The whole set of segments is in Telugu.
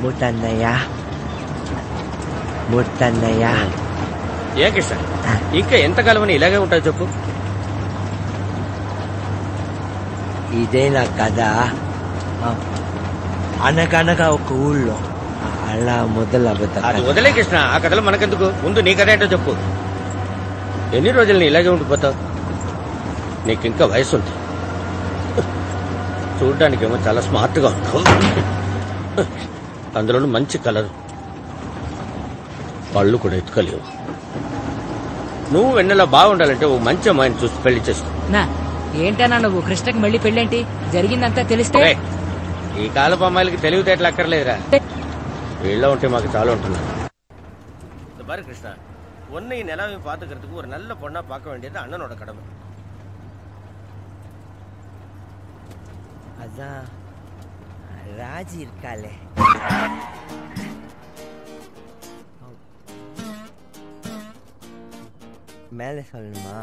ముట్టన్నయ్య ఏ కృష్ణ ఇంకా ఎంతకాలం అని ఇలాగే ఉంటుంది చెప్పు. ఇదే నా కథ. అనగనగా ఒక ఊళ్ళో అలా మొదలవుతా. అది వదిలే కృష్ణ, ఆ కథలో మనకెందుకు. ముందు నీ కథ ఏంటో చెప్పు. ఎన్ని రోజులు నీ ఇలాగే ఉండిపోతావు? నీకు ఇంకా వయసు ఉంది. చూడ్డానికేమో చాలా స్మార్ట్ గా ఉంటావు, అందులోనూ మంచి కలర్, పళ్ళు కూడా ఎత్తుకలేవు. నువ్వు వెన్నెలా బాగుండాలంటే ఓ మంచి అమ్మాయిని చూసి పెళ్లి చేసుకో. ఏంటన్నా నువ్వు కృష్ణకి మళ్ళీ పెళ్ళేంటి? జరిగిందంతా తెలిస్తే. ఈ కాలపు అమ్మాయిలకి తెలివితేటలు అక్కర్లేదురా, వీళ్ళ ఉంటే మాకు చాలా ఉంటున్నారు. பாரு கிருஷ்ணா, உன்னை நிலாவை பாத்துக்கிறதுக்கு ஒரு நல்ல பொண்ணா பார்க்க வேண்டியது அண்ணனோட கடமை. அதான் ராஜி இருக்காளே, மேல சொல்லணுமா?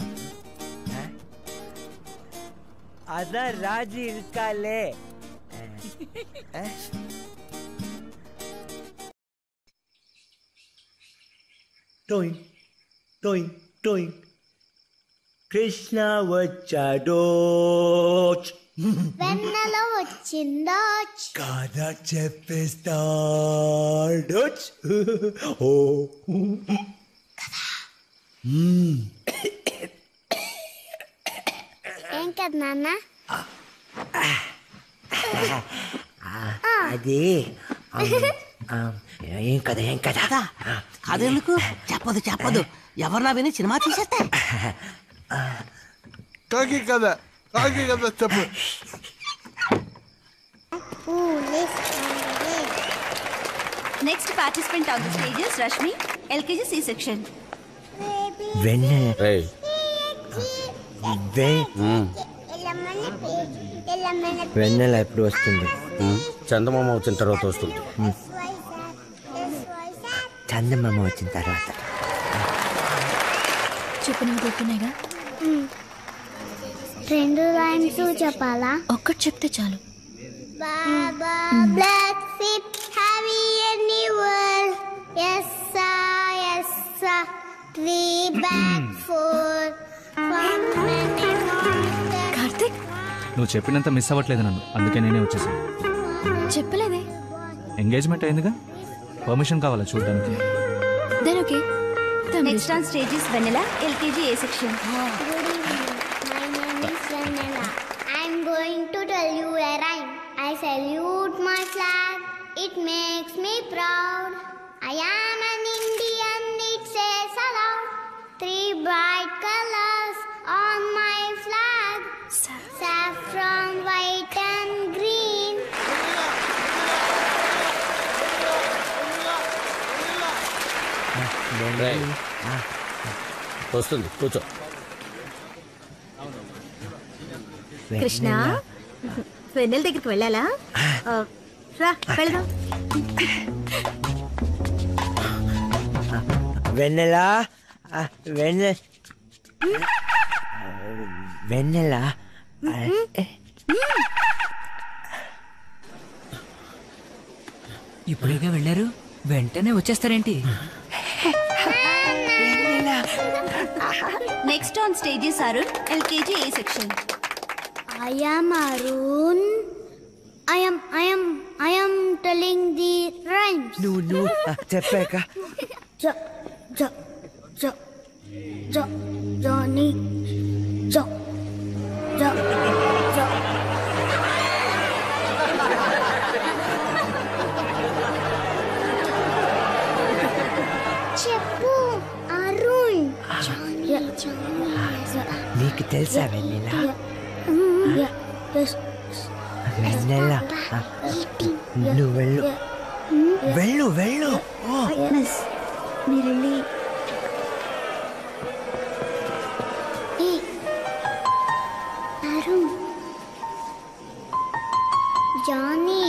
அதான் ராஜி இருக்காளே. Toing, toing, toing. Krishna వచ్చాడోచ్, వెన్నెల వచ్చిందోచ్, కథ చెప్పేస్తాడోచ్. ఓ ఏం కదా నాన్న? అది ఏం కదా ఏం కదా అదెందుకు చెప్పదు చెప్పదు, ఎవరినా విని సినిమా తీసేస్తే. కాకి కదా కాకి కదా చెప్పు. Next participant on the stage is Rashmi, LKG C-section. వెన్నెల ఎప్పుడు వస్తుంది? చందమామ వచ్చిన తర్వాత వస్తుంది. చందమామ వచ్చిన తర్వాత చెప్పినవి గుర్తున్నాయిగా? 2 లైన్స్ చెప్పాలా? ఒక్కటి చెప్తే చాలు. Baba black sheep, have you any word? Yes sir, yes sir. 3 back 4 from many monsters. Karthik, నువ్వు చెప్పినంత మిస్ అవ్వట్లేదు నన్ను, అందుకే నేనే వచ్చేసాను. చెప్పలేదే. ఎంగేజ్మెంట్ అయిందిగా, పర్మిషన్ కావాలా చూడడానికి? Then okay. Next on stage is Vennela, LKG A section. Good evening. My name is Vanilla. I'm going to tell you a rhyme. I salute my flag. It makes me proud. I am an Indian. It says aloud. 3 bright colors on my flag. Saffron, white and green. వస్తుంది, కూర్చో. కృష్ణ, వెన్నెల దగ్గరికి వెళ్ళాలా? రా వెళ్దాం. వెన్నెల వెన్నెల ఇప్పుడేగా వెళ్ళారు, వెంటనే వచ్చేస్తారేంటి? Next on stage is Arun, LKG A section. I am Arun. I am telling the rhymes. నువ్వు చెప్పాక Johnny. చెప్పు అరుణ్. నీకు తెలుసా వెన్నెల? వెన్నెల నువ్వు వెళ్ళు వెళ్ళు వెళ్ళు. మీరు వెళ్ళి Arun. Johnny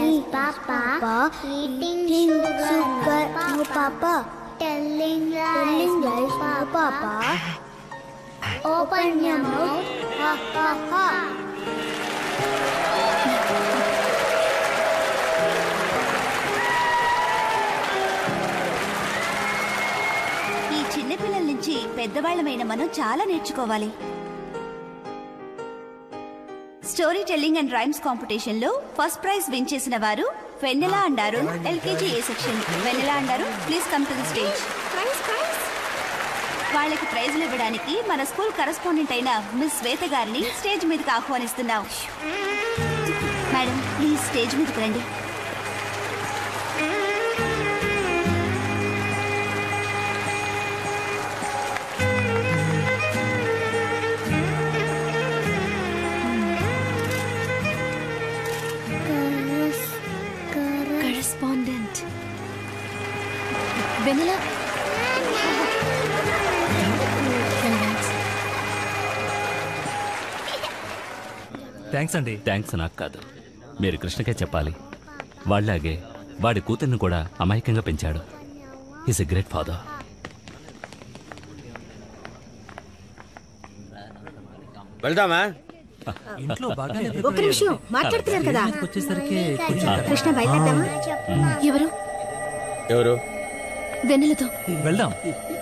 is Papa. Eating sugar, no Papa. Telling lies, no Papa. Open your mouth, ha ha ha. పెద్దవాళ్ళమైన మనం చాలా నేర్చుకోవాలి. Story telling and rhymes competition లో ఫస్ట్ ప్రైజ్ విన్ చేసిన వారు Vennela and Arun, LKG A section. Vennela and Arun, please come to the stage. వాళ్ళకి ప్రైజ్లు ఇవ్వడానికి మన స్కూల్ కరెస్పాండెంట్ అయిన మిస్ శ్వేత గారిని స్టేజ్ మీదకి ఆహ్వానిస్తున్నాం. మేడం, ప్లీజ్ స్టేజ్ మీదకి రండి. కరెస్పాండెంట్ వెన్నెల. థ్యాంక్స్ అండి. థ్యాంక్స్ నాకు కాదు, మీరు కృష్ణకే చెప్పాలి. వాళ్ళలాగే వాడి కూతుర్ని కూడా అమాయకంగా పెంచాడు. Is a great father. వెళ్దామా? ఇంట్లో బాగా ఒక నిమిషం మాట్లాడుతున్నారు కదా. వచ్చేసరికి కృష్ణ బయలుదేరదామా? ఎవరు? ఎవరు? వెన్నెలతో వెళ్దాం,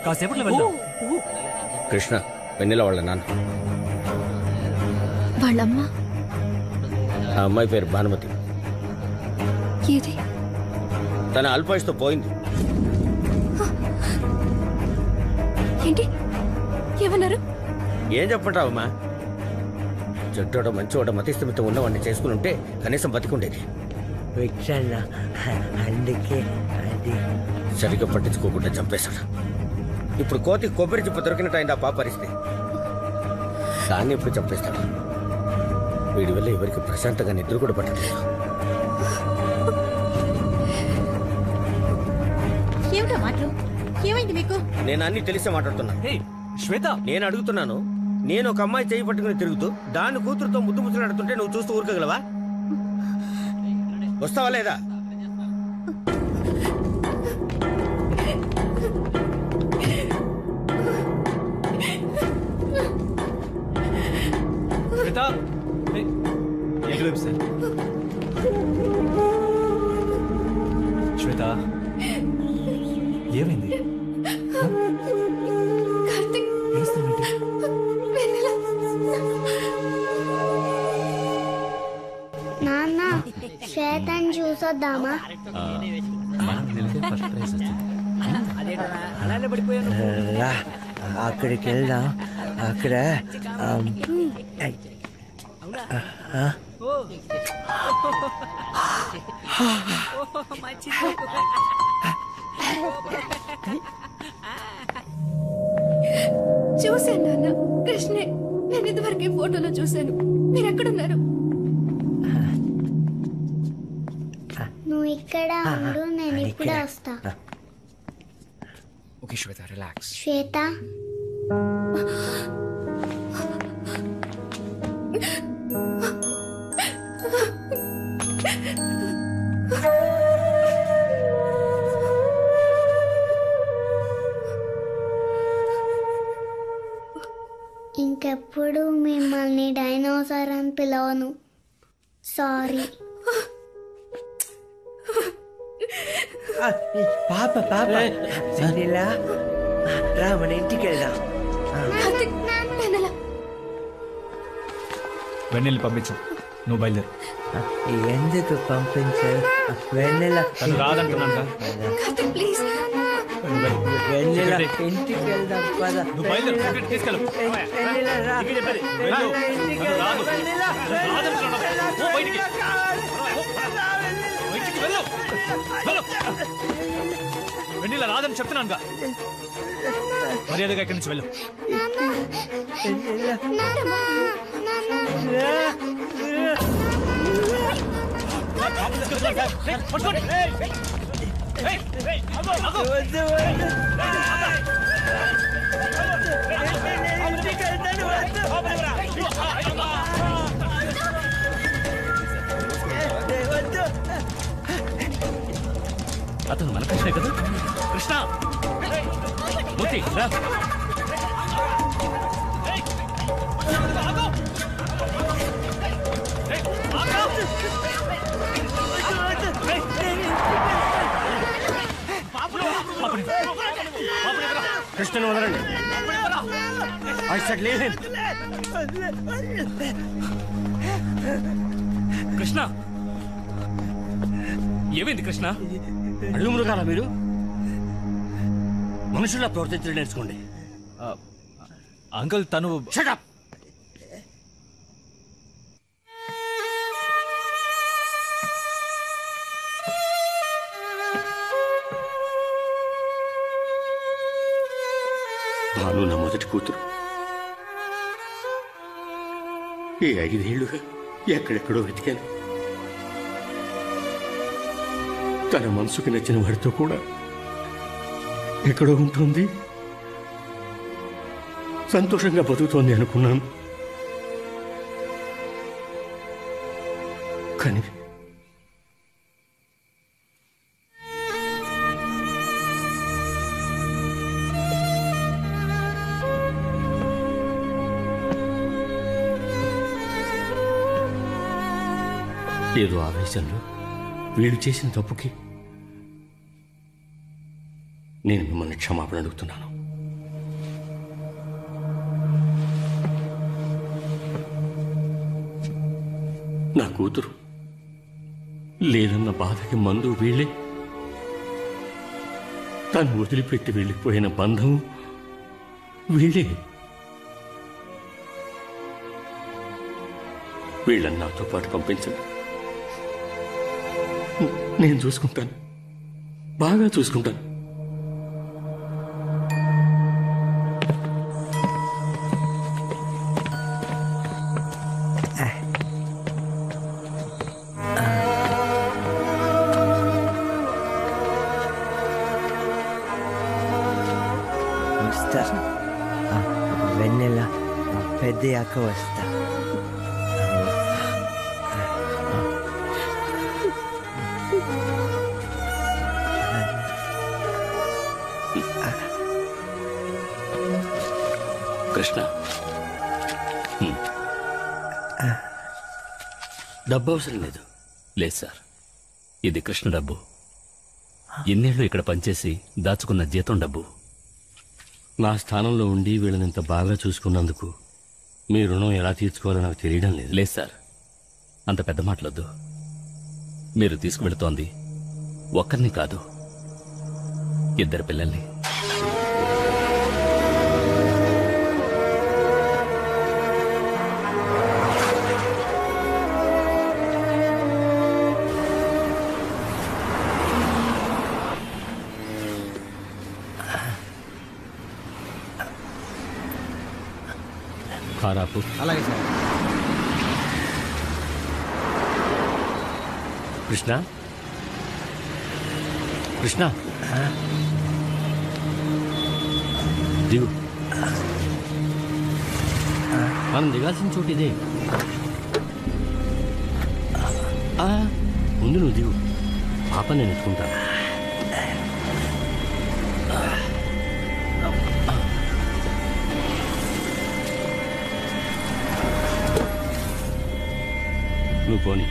కాసేపట్లో వెళ్దాం. కృష్ణ, వెన్నెల వాళ్ళ నాన్న. వాళ్ళమ్మ ఆ అమ్మాయి పేరు భానుమతి. ఏది? తన అల్పాయుష్తో పోయింది. ఏంటి? ఏమన్నారు? ఏం చెప్పంటావమ్మా? చెడ్డోడ మంచోడ మతిస్థిమితం ఉన్నవాడిని చేసుకుని ఉంటే కనీసం బతికుండేది. విక్షణ అందుకే అది సరిగ్గా పట్టించుకోకుండా చంపేశాడు. ఇప్పుడు కోతి కొబ్బరి చిప్ప దొరికినట్టు అయింది ఆ పాప పరిస్థితి. దాన్ని ఇప్పుడు చంపేస్తాడు. వీడి వల్ల ఎవరికి ప్రశాంతంగా నిద్ర కూడా పట్టలేదు. ఏమిటో మాటలు? ఏమైంది మీకు? నేను అన్ని తెలిసే మాట్లాడుతున్నా. శ్వేత, నేను అడుగుతున్నాను, నేను ఒక అమ్మాయి చేయి పట్టుకుని తిరుగుతూ దాని కూతురుతో ముద్దు ముచ్చలాడుతుంటే నువ్వు చూస్తూ ఊరుకోగలవా? వస్తావా లేదా? శ్వేత, సార్. శ్వేత, ఏమైంది? నాన్న, శ్వేతని చూసొద్దామా? రా, అక్కడికి వెళ్దాం. అక్కడ చూశాను నాన్న, కృష్ణే. నేను ఇదివరకే ఫోటోలో చూశాను. మీరు ఎక్కడున్నారు? నువ్వు ఇక్కడ ఉండు, నేను ఇప్పుడే వస్తా. ఓకే శ్వేత, రిలాక్స్. శ్వేత, ఇంకెప్పుడు మిమ్మల్ని డైనోసార్ అని పిలవను. సారీ. పాప పాప వెన్నెలా, రా మన ఇంటికి వెళ్దాం. వెన్నెల్ని పంపించు, నువ్వు బయలుదేరు. ఎందుకు పంపించారు? వెన్నెల తను రాదంటున్నాను. ప్లీజ్ వెన్నెల ఇంటికి వెళ్దాం పద. నువ్వు బయలుదేరు, తీసుకెళ్ళు. వెన్నెల రా. ఇంటికి వెళ్దాం. వెన్నెల, వెన్నెల రాదని చెప్తున్నానుగా. మర్యాదగా ఇక్కడి నుంచి వెళ్ళు. అతను మన కృష్ణే కదా? కృష్ణ, మూర్తి రా. కృష్ణను వదలండి. I said leave him. Krishna ఏమైంది కృష్ణ? అడుగు మృగాలా మీరు? మనుషుల్లా ప్రవర్తించడం నేర్చుకోండి. అంకుల్ తను Shut up. భాను నా మొదటి కూతురు. ఈ 5 ఏళ్లుగా ఎక్కడెక్కడో వెతికాను. తన మనసుకు నచ్చిన వాడితో కూడా ఎక్కడో ఉంటుంది, సంతోషంగా బతుకుతోంది అనుకున్నాను. కానీ ఏదో ఆవేశంలో వీళ్ళు చేసిన తప్పుకి నేను మిమ్మల్ని క్షమాపణ అడుగుతున్నాను. నా కూతురు లేదన్న బాధకి మందు వీళ్ళే, తను వదిలిపెట్టి వెళ్ళిపోయిన బంధం వీళ్ళే. వీళ్ళని నాతో పాటు పంపించండి. నేను చూసుకుంటాను, బాగా చూసుకుంటాను. వస్తా. వెన్నెల పెద్దయాక వస్తా. కృష్ణ, డబ్బు అవసరం లేదు. లేదు సార్, ఇది కృష్ణ డబ్బు. ఎన్నేళ్ళు ఇక్కడ పనిచేసి దాచుకున్న జీతం డబ్బు. నా స్థానంలో ఉండి వీళ్ళని ఇంత బాగా చూసుకున్నందుకు మీ రుణం ఎలా తీర్చుకోవాలో నాకు తెలియడం లేదు. లేదు సార్, అంత పెద్ద మాటలొద్దు. మీరు తీసుకువెళుతోంది ఒక్కరిని కాదు, 2 పిల్లల్ని. కారాపు. అలాగే సార్. కృష్ణ, కృష్ణ, దిగు. మనం దిగాల్సిన చోటు ఇదే. ముందు నువ్వు దిగు, పాప నేను ఎత్తుకుంటాను. నువ్వు పోనీ.